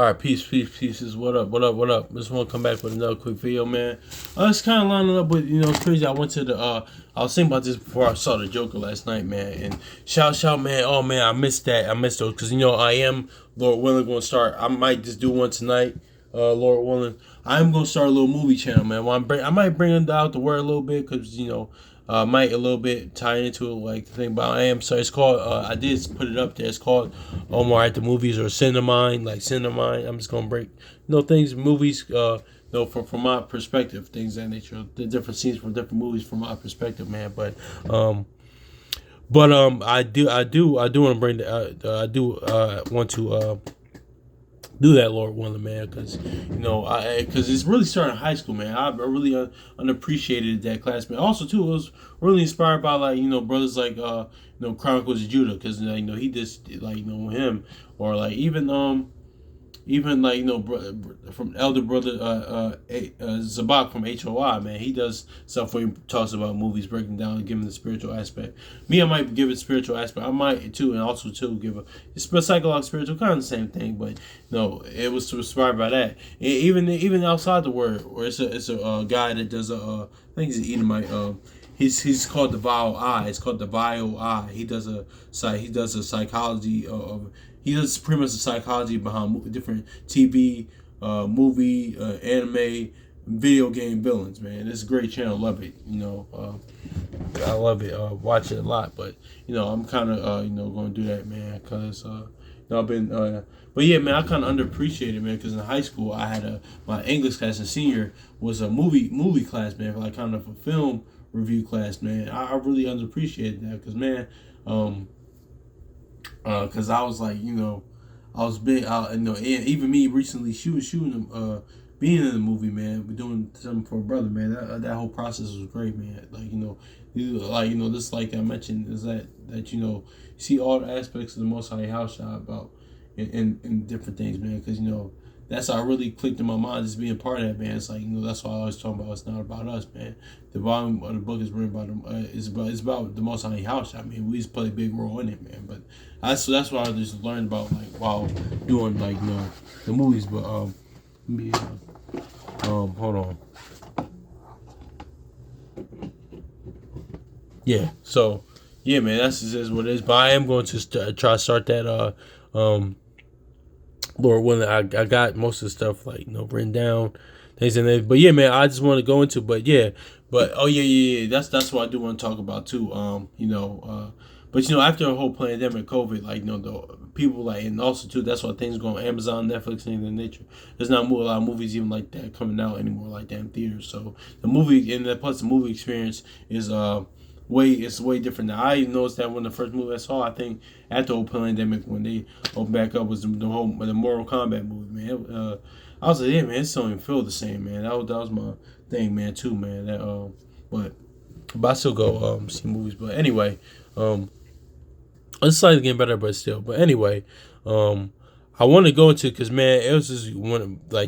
All right, peace, peace, pieces. What up, what up, what up? Just want to come back with another quick video, man. It's kind of lining up with, it's crazy. I went to the, I was thinking about this before I saw the Joker last night, man. And shout, man. Oh, man, I missed that. I missed those. Because, I am, Lord willing, going to start. I might just do one tonight, Lord willing. I am going to start a little movie channel, man. I might bring it out the word a little bit because, might a little bit tie into it, like the thing about I am. So it's called. I did put it up there. It's called Omar at the Movies or Cinemine, like Cinemine. I'm just gonna break, things, movies. From my perspective, things that nature, the different scenes from different movies from my perspective, man. I do want to bring I do want to do that, Lord willing, man, because because it's really starting in high school, man. I really unappreciated that class, man. Also, too, it was really inspired by brothers like Chronicles of Judah, because he just him, or like even like from elder brother Zabak from HOI, man. He does stuff where he talks about movies, breaking down and giving the spiritual aspect. Me, I might give it spiritual aspect. I might too, and also too give it's psychological, spiritual, kind of the same thing, but it was inspired by that. Even outside the word, or it's a guy that does I think he's an Edomite. He's called the Vile Eye. It's called the Vile Eye. He does a psychology of. He does pretty much the psychology behind different TV, movie, anime, video game villains. Man, it's a great channel. Love it. I love it. Watch it a lot. But I'm kind of going to do that, man, because I've been. But yeah, man, I kind of underappreciated, man, because in high school I had my English class in senior was a movie class, man, like kind of a film review class, man. I really underappreciated that because, man, because I was like, I was big, and even me recently shooting, being in the movie, man, we're doing something for a brother, man. That whole process was great, man. This like I mentioned is that you see all the aspects of the Most High House shot about in different things, man. Because that's how I really clicked in my mind, just being part of that, man. It's like that's why I always talk about it's not about us, man. The volume of the book is written about it's about the Most High House. I mean, we just play a big role in it, man. But that's why I just learned about while doing the movies. But hold on. Yeah. So yeah, man, that's just what it is. But I am going to try to start that Lord willing. I got most of the stuff written down, things and that. But yeah, man, I just want to go into. But yeah, yeah. That's what I do want to talk about too. But after the whole pandemic, COVID, the people and also too, that's why things go on Amazon, Netflix, things of that nature. There's not a lot of movies even like that coming out anymore, like that in theaters. So the movie and plus the movie experience is way different. Now I noticed that when the first movie I saw, I think after the whole pandemic, when they opened back up, was the Mortal Kombat movie, man. I was like, yeah, man, it don't even feel the same, man. That was my thing, man, too, man. But I still go see movies. But anyway, it's slightly getting better, but still. But anyway, I want to go into because, man, it was just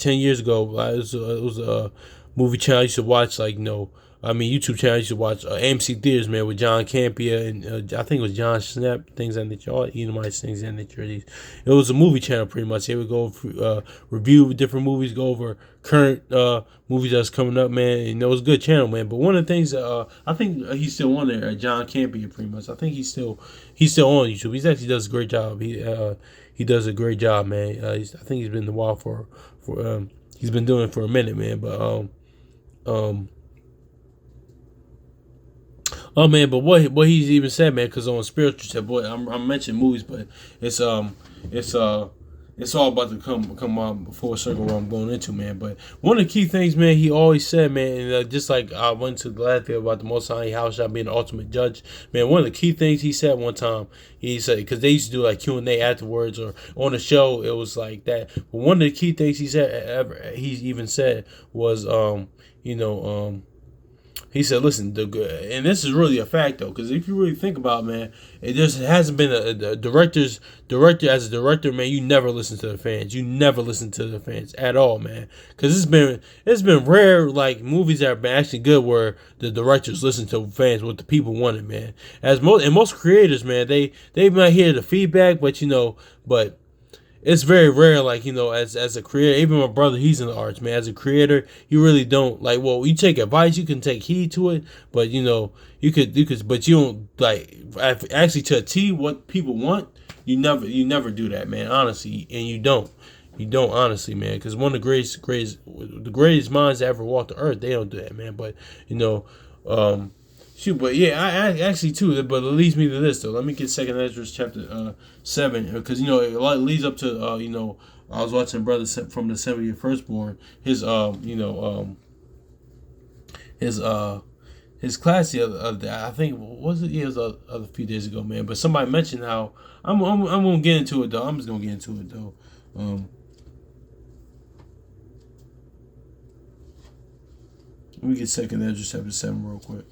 10 years ago. It was a movie channel I used to watch, YouTube channel I used to watch AMC Theaters, man, with John Campia and I think it was John Snap, things that nature, all Edomites, things that nature. It was a movie channel pretty much. They would go review different movies, go over current movies that's coming up, man. And it was a good channel, man. But one of the things I think he's still on there, John Campia, pretty much. I think he's still on YouTube. He actually does a great job. He does a great job, man. I think he's been in the wild for he's been doing it for a minute, man. But oh man, but what he's even said, man, because on spiritual tip, boy, I'm mentioning movies, but it's all about to come full circle what I'm going into, man. But one of the key things, man, he always said, man, and just like I went to the last video about the Most High House shot being the ultimate judge, man. One of the key things he said one time, he said, because they used to do like Q&A afterwards or on the show, it was like that. But one of the key things he said, he even said was, he said, listen, and this is really a fact, though, because if you really think about it, man, it just hasn't been a director, as a director, man, you never listen to the fans. You never listen to the fans at all, man. Because it's been rare, movies that have been actually good where the directors listen to fans, what the people wanted, man. And most creators, man, they might hear the feedback, but, it's very rare, like, as a creator. Even my brother, he's in the arts, man. As a creator, you really don't like. Well, you take advice, you can take heed to it, but you could, but you don't like actually to a T what people want. You never do that, man. Honestly, and you don't honestly, man. Because one of the greatest minds that ever walked the earth, they don't do that, man. But you know, shoot, but yeah, I actually too. But it leads me to this though. Let me get Second Ezra chapter 7, because it leads up to I was watching brother from the 70th firstborn. His class the other day. I think was it? Yeah, it was a few days ago, man. But somebody mentioned how I'm gonna get into it though. I'm just gonna get into it though. Let me get Second Ezra chapter 7 real quick.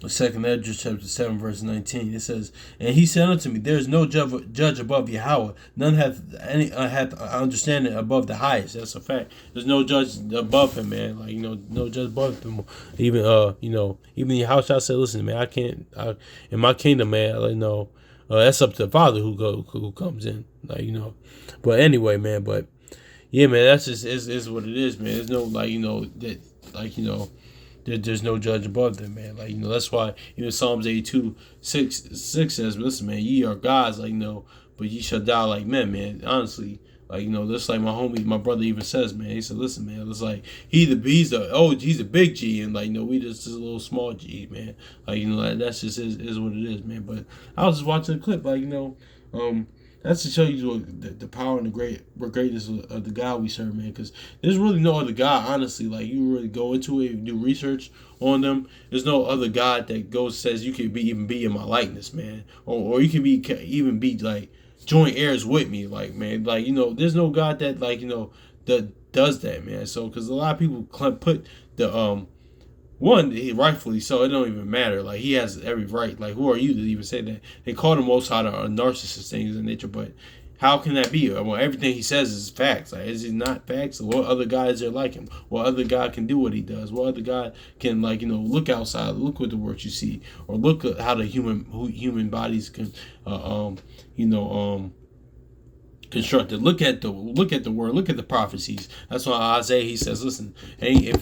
Second Ezra chapter 7 verse 19. It says, "And he said unto me, There is no judge above Yahweh. None hath understanding above the highest." That's a fact. There's no judge above him, man. Like no judge above him. Even even Yahweh said, "Listen, man, I can't. In my kingdom, man. That's up to the Father who comes in. But anyway, man. But yeah, man. That's just is what it is, man. There's no there's no judge above them, man. That's why Psalms 82:6 says, "Listen, man, ye are gods, but ye shall die like men, man." Honestly, just like my brother even says, man. He said, "Listen, man, it's like he's a big G, and we just a little small G, man. That's just is what it is, man." But I was just watching a clip, that's to show you the power and the greatness of the God we serve, man. Because there's really no other God, honestly. You really go into it, you do research on them. There's no other God that says you can even be in my likeness, man, or you can even be joint heirs with me, man. There's no God that that does that, man. So because a lot of people put the one, rightfully so, it don't even matter. He has every right. Who are you to even say that? They call the Most High a narcissist, things in nature, but how can that be? Well, everything he says is facts. Is it not facts? What other God is there like him? What other God can do what he does? What other God can look outside, look what the works you see, or look at how the human bodies can, constructed. Look at the word. Look at the prophecies. That's why Isaiah, he says, "Listen, if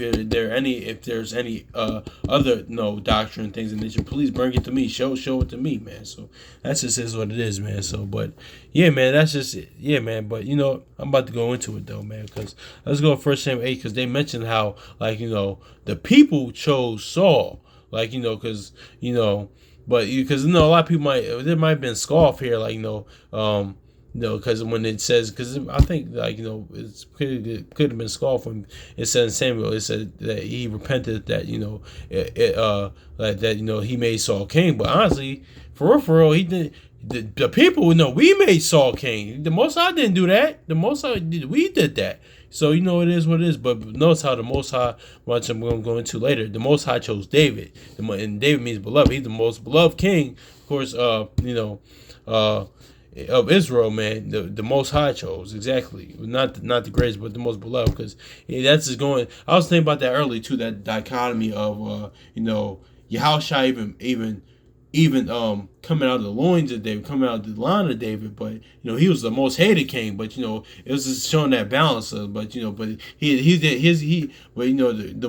there's any other doctrine, things in nature, please bring it to me. Show it to me, man." So that's just is what it is, man. So, but yeah, man, that's just it. Yeah, man. But I'm about to go into it though, man, because let's go to 1 Samuel 8, because they mentioned how the people chose Saul, because but because a lot of people might have been scoff here, because when it says, because I think it could have been scoffed when it said in Samuel, it said that he repented that he made Saul king. But honestly, for real, he didn't. The people we made Saul king. The Most High didn't do that. The Most High we did that. So it is what it is. But notice how the Most High, which I'm going to go into later, the Most High chose David, and David means beloved. He's the most beloved king, of course. Of Israel, man, the Most High chose, exactly, not the greatest, but the most beloved, because that's just going. I was thinking about that earlier too, that dichotomy of Yahushua even coming out of the loins of David, coming out of the line of David, but he was the most hated king, but it was just showing that balance of, but the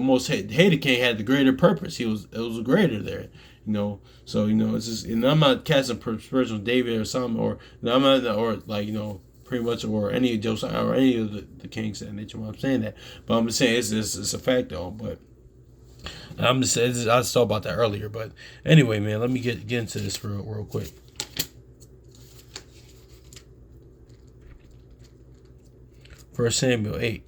most hated king had the greater purpose. It was greater there. So it's just, and I'm not casting aspersions on David or something, or I'm not, or pretty much, or any of Josiah or any of the kings that nature. I'm saying that, but I'm just saying it's a fact though. But I'm just saying, I just thought about that earlier. But anyway, man, let me get into this real quick. First Samuel 8.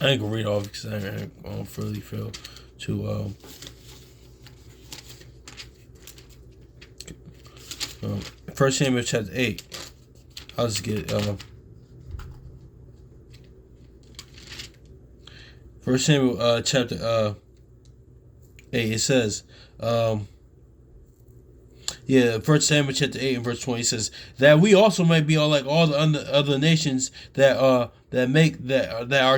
I ain't gonna read all because I don't really feel to. 1 Samuel chapter 8. I'll just get 1 Samuel chapter 8. It says, 1 Samuel chapter 8 and verse 20 says that we also might be all like all the other nations that our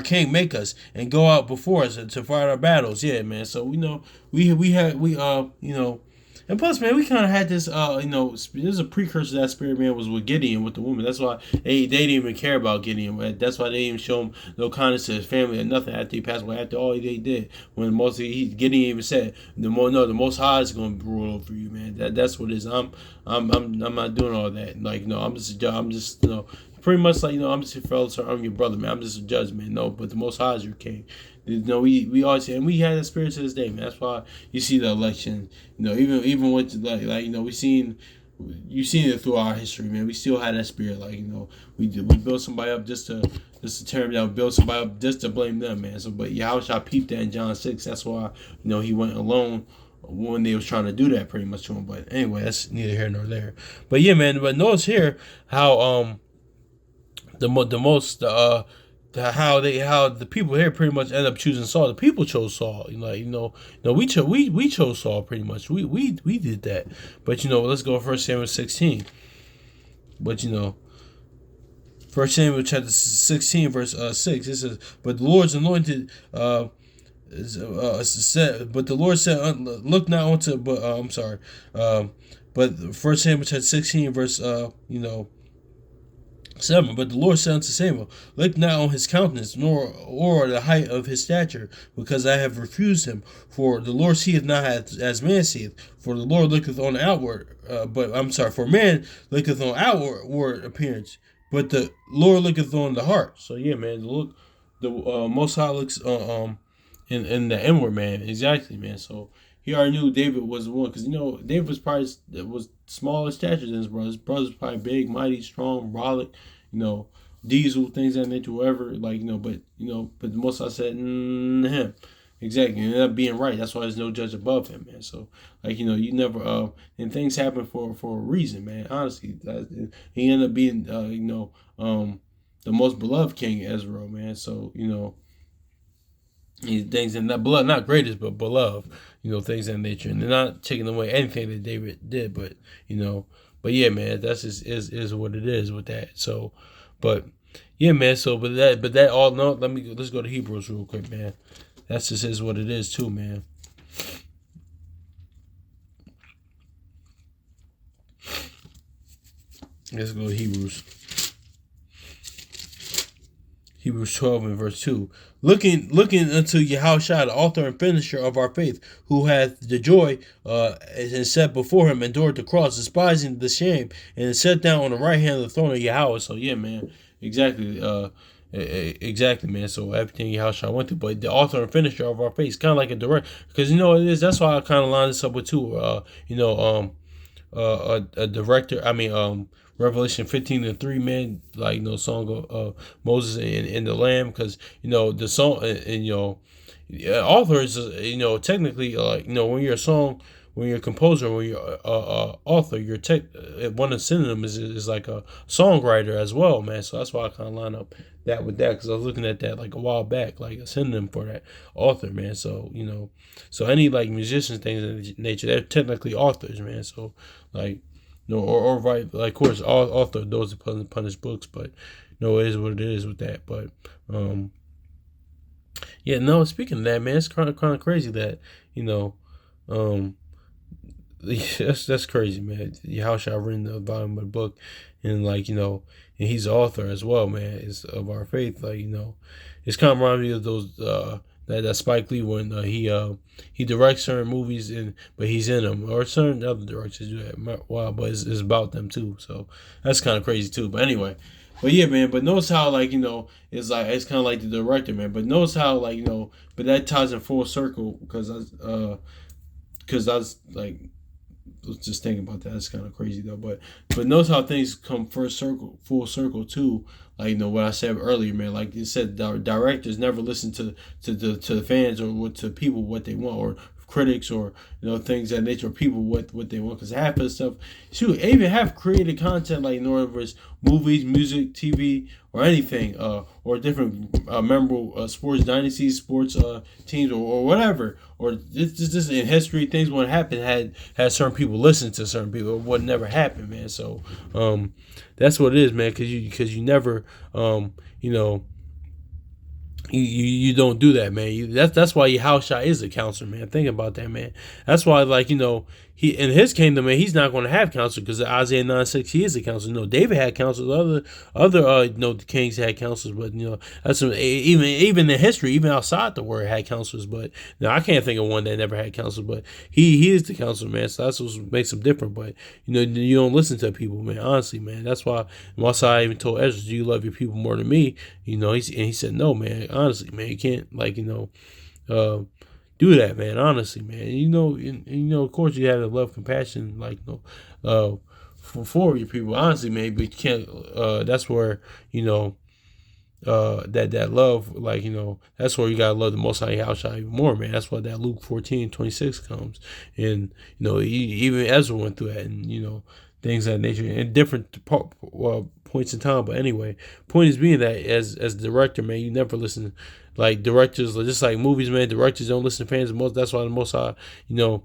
king make us and go out before us to fight our battles. Yeah, man. So we And plus, man, we kind of had this, there's a precursor to that spirit, man, was with Gideon, with the woman. That's why they didn't even care about Gideon. Man. That's why they didn't even show him no kindness to his family or nothing after he passed away, after all they did. When Gideon even said, the Most High is going to rule over you, man. That's what it is. I'm not doing all that. Like, no, I'm just, pretty much like, I'm just your fellow, sir. I'm your brother, man. I'm just a judge, man. No, but the Most High is your king. We always say, and we had that spirit to this day, man. That's why you see the election. Even with you've seen it throughout our history, man. We still had that spirit, like we build somebody up just to tear them down, build somebody up just to blame them, man. So, but Yahushua peeped that in John 6. That's why he went alone when they was trying to do that, pretty much to him. But anyway, that's neither here nor there. But yeah, man. But notice here how how the people here pretty much end up choosing Saul. The people chose Saul. We chose Saul pretty much. We did that. But let's go 1 Samuel 16. But 1 Samuel chapter 16 verse 6. It says, "But the Lord's anointed said, but the Lord said, look not onto, but I'm sorry, but 1 Samuel chapter 16 verse 7. But the Lord said unto Samuel, look not on his countenance, nor the height of his stature, because I have refused him. For the Lord seeth not as man seeth. For the Lord looketh on outward, for man looketh on outward appearance, but the Lord looketh on the heart." So yeah, man, the Most High looks in the inward, man. Exactly, man. So he already knew David was the one, because David was smaller stature than his brother. His brother's probably big, mighty, strong, brolic, diesel, things of that nature, whatever. But the Most High said him. Exactly, and ended up being right. That's why there's no judge above him, man. So you never and things happen for a reason, man. Honestly, he ended up being the most beloved king, Ezra, man. So things in that blood, not greatest, but beloved, things of that nature. And they're not taking away anything that David did, but yeah, man, that's just is what it is with that. So, but yeah, man. So, but that all no. Let's go to Hebrews real quick, man. That's just is what it is too, man. Let's go to Hebrews 12 and verse 2. Looking unto Yahushua, the author and finisher of our faith, who hath the joy and set before him, endured the cross, despising the shame, and sat down on the right hand of the throne of Yahweh. So yeah, man, exactly. Exactly, man. So everything Yahushua went through, but the author and finisher of our faith, kind of like a direct, because it is. That's why I kind of lined this up with too. A director. Revelation 15:3, man, song of Moses and the Lamb, because the song and author is technically when you're a song, when you're a composer, when you're author, one of the synonyms is like a songwriter as well, man. So that's why I kind of line up that with that, because I was looking at that like a while back, like a synonym for that author, man. So so any musicians, things of that nature, they're technically authors, man. So or write, of course, author those that punish books, but it is what it is with that. But yeah, no. Speaking of that, man, it's kind of crazy that that's crazy, man. Yahushua written the volume of the book, and and he's the author as well, man. Is of our faith, it's kind of reminding me of those that Spike Lee when he directs certain movies but he's in them, or certain other directors do that. Wow, but it's about them too. So that's kind of crazy too. But anyway, but yeah, man. But notice how it's kind of like the director, man. But notice how but that ties in full circle, because I was just thinking about that. It's kind of crazy though. But notice how things come full circle too. What I said earlier, man. Like you said, directors never listen to the fans or to people what they want, or critics, or things that nature, or people what they want. Because half of the stuff, shoot, they even have created content whether it's movies, music, TV, or anything, or different memorable sports dynasties, sports teams, or whatever, or just in history, things when it happened had certain people listen to certain people. It would never happen, man. So that's what it is, man. Because you never You don't do that, man. That's why Yahushua is a counselor, man. Think about that, man. That's why, he in his kingdom, man, he's not going to have counsel because Isaiah 9:6, he is a counselor. David had counselors, other the kings had counselors, but that's even in history, even outside the word, had counselors. But I can't think of one that never had counselors. But he is the counselor, man. So that's what makes him different. But you don't listen to people, man. Honestly, man, that's why Mosai even told Ezra, "Do you love your people more than me?" He said, "No, man. Honestly, man, you can't do that, man. Honestly, man. Of course, you have to love, compassion, for your people. Honestly, man, but you can't. That's where that love, that's where you gotta love the Most High Yahushua even more, man. That's why that Luke 14:26 comes, and even Ezra went through that, and things of that nature in different points in time. But anyway, point is being that as a director, man, you never listen. Like directors, just like movies, man, directors don't listen to fans. That's why the Most High, yeah,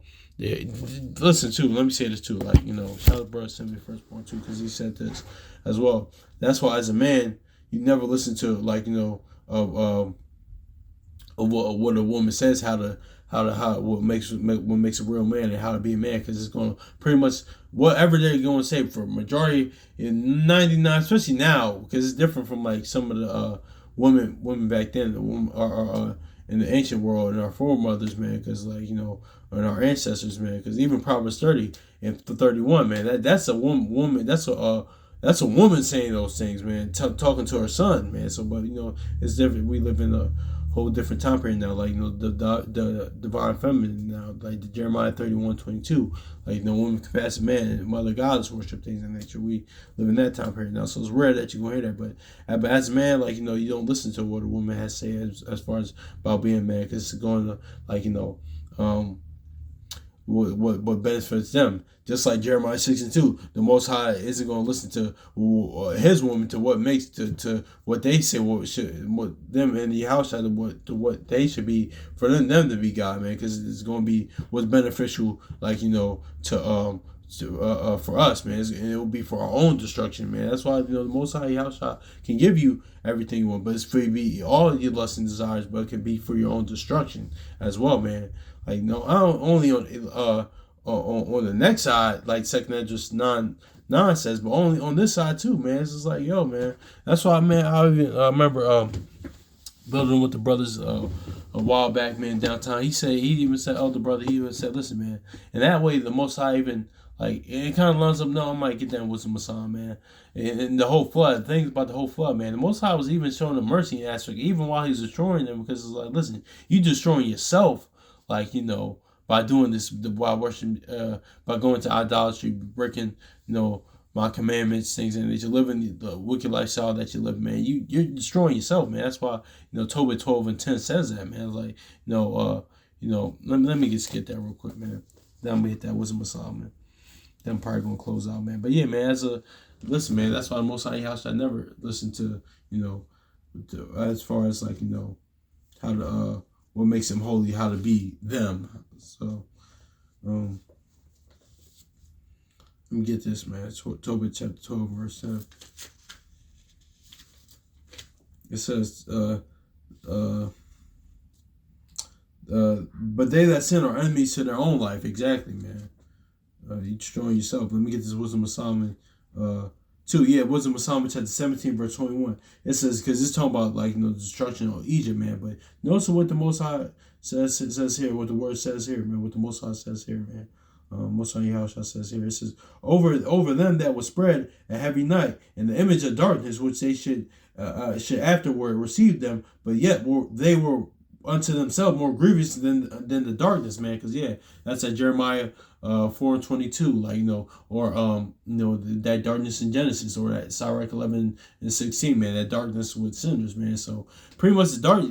listen too. Let me say this too. Shout out to brother sent me firstborn too, because he said this as well. That's why as a man, you never listen to of what a woman says, what makes a real man and how to be a man, because it's going to pretty much whatever they're going to say for majority in 99, especially now, because it's different from like some of the women back then, the women are in the ancient world and our foremothers, man, because and our ancestors, man, because even Proverbs 30 and 31, man, that's a woman, that's a woman saying those things, man, talking to her son, man. So, but it's different. We live in a whole different time period now, the divine feminine now, like the Jeremiah 31:22, woman compassionate man and mother goddess worship, things of nature. We live in that time period now, so it's rare that you're gonna hear that. But as a man, you don't listen to what a woman has to say as far as about being a man, because it's going to what benefits them. Just like Jeremiah 6:2, the Most High isn't going to listen to his woman to what makes to what they say what them in the house to what they should be for them to be God, man, because it's going to be what's beneficial, for us, man, and it will be for our own destruction, man. That's why the Most High Yahushua can give you everything you want, but it's for you be all your lusts and desires, but it can be for your own destruction as well, man. I don't only on the next side, like Second Esdras 9 says, but only on this side too, man. It's just yo, man. That's why, man. I even remember building with the brothers a while back, man, downtown. He even said, elder brother, he even said, listen, man, and that way the Most High even it kind of lines up. No, I might get that with some Messiah, man, and the whole flood. Things about the whole flood, man. The Most High was even showing the mercy aspect, even while he's destroying them, because it's listen, you destroying yourself, by doing this, while worshiping, by going to idolatry, breaking, my commandments, things, and that you're living the wicked lifestyle that you live, man. You're destroying yourself, man. That's why, Tobit 12:10 says that, man. Let me just get that real quick, man. Then I'm gonna hit that wisdom of Solomon. Then I'm probably gonna close out, man. But yeah, man, listen, man, that's why the Most High House I never listen to, as far as how to what makes them holy, how to be them. So, let me get this, man. Tobit chapter 12, verse 10. It says, but they that sin are enemies to their own life. Exactly, man. You destroying yourself. Let me get this wisdom of Solomon 2. Yeah, wisdom of Solomon chapter 17, verse 21. It says, because it's talking about the destruction of Egypt, man. But notice what the Most High says here, what the word says here, man. What the Most High says here, man. Most High Yahushua says here. It says, over them that was spread a heavy night, and the image of darkness which they should afterward receive them, but yet they were unto themselves more grievous than the darkness, man. Because that's at Jeremiah 4:22, or that darkness in Genesis, or that Sirach 11:16, man, that darkness with sinners, man. So pretty much what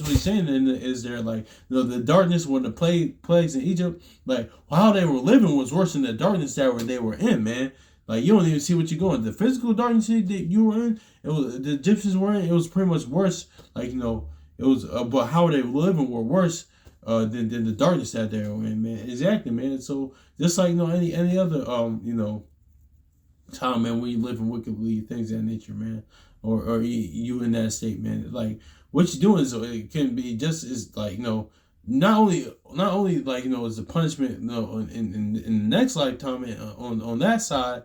he's saying is there, the darkness when the plagues in Egypt, how they were living was worse than the darkness that they were in, man. You don't even see what you're going. The physical darkness that you were in, the Egyptians were in, it was pretty much worse. It was, but how they were living were worse than the darkness that they were in, man. Exactly, man. So just any other time, man, when you living wickedly, things of that nature, man, or you in that state, man. What you're doing is it can be just as not only like is the punishment in the next lifetime and, on that side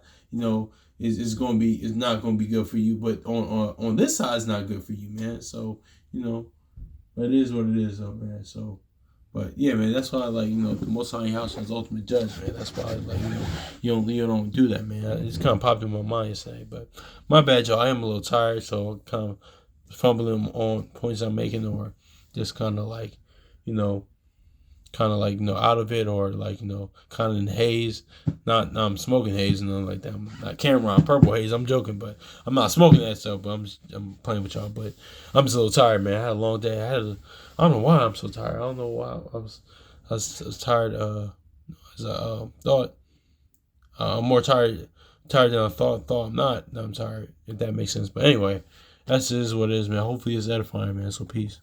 is going to be is not going to be good for you, but on this side it's not good for you, man. So but it is what it is, though, man. So. But yeah, man, that's why the Most High House has ultimate judge, man. That's why you don't do that, man. It's kind of popped in my mind yesterday, but my bad, y'all. I am a little tired, so kind of fumbling on points I'm making, or just kind of out of it, or kind of in haze. Not I'm smoking haze and nothing like that. I'm not Cameron purple haze. I'm joking, but I'm not smoking that stuff. But I'm playing with y'all. But I'm just a little tired, man. I had a long day. I don't know why I'm so tired. I don't know why I was tired. As I thought. I'm more tired than I thought I'm not. I'm tired. If that makes sense. But anyway, that's just what it is, man. Hopefully it's edifying, man. So peace.